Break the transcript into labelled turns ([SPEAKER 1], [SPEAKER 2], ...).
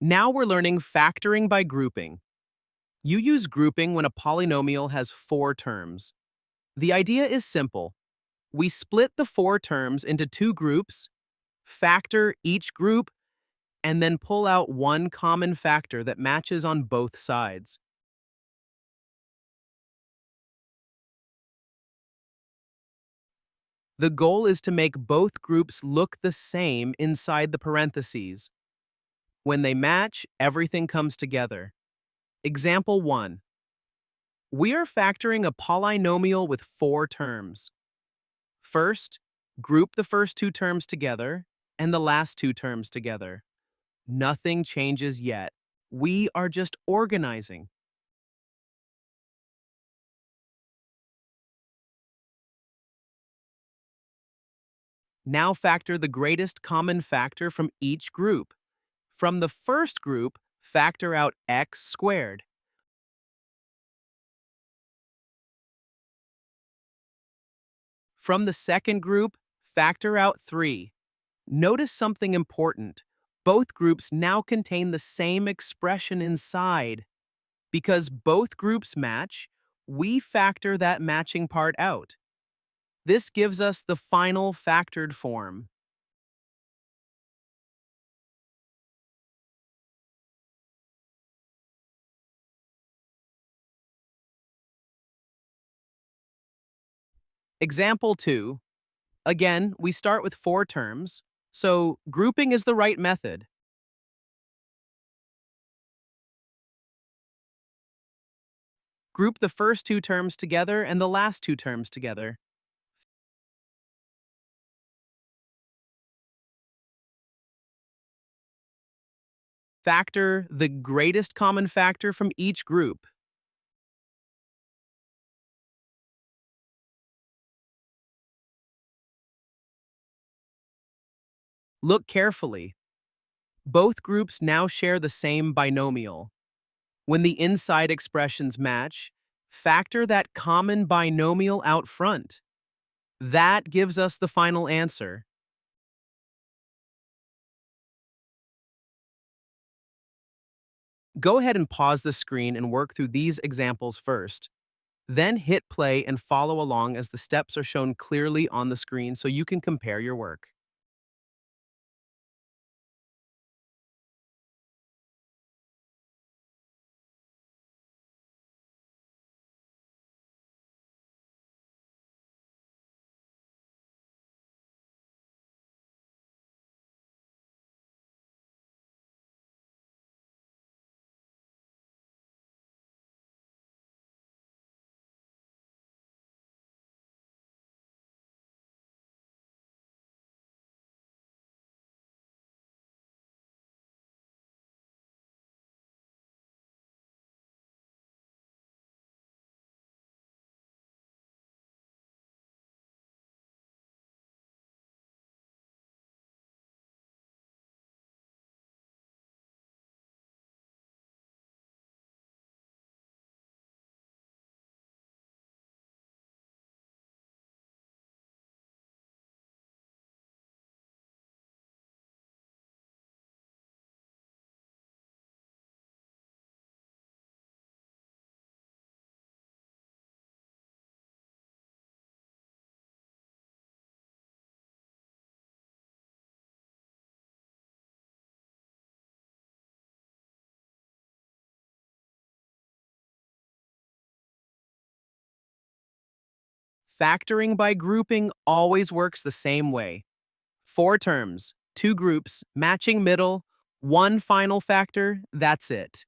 [SPEAKER 1] Now we're learning factoring by grouping. You use grouping when a polynomial has four terms. The idea is simple. We split the four terms into two groups, factor each group, and then pull out one common factor that matches on both sides. The goal is to make both groups look the same inside the parentheses. When they match, everything comes together. Example 1. We are factoring a polynomial with four terms. First, group the first two terms together and the last two terms together. Nothing changes yet. We are just organizing. Now factor the greatest common factor from each group. From the first group, factor out x squared. From the second group, factor out 3. Notice something important. Both groups now contain the same expression inside. Because both groups match, we factor that matching part out. This gives us the final factored form. Example 2. Again, we start with four terms, so grouping is the right method. Group the first two terms together and the last two terms together. Factor the greatest common factor from each group. Look carefully. Both groups now share the same binomial. When the inside expressions match, factor that common binomial out front. That gives us the final answer. Go ahead and pause the screen and work through these examples first. Then hit play and follow along as the steps are shown clearly on the screen so you can compare your work. Factoring by grouping always works the same way. Four terms, two groups, matching middle, one final factor, that's it.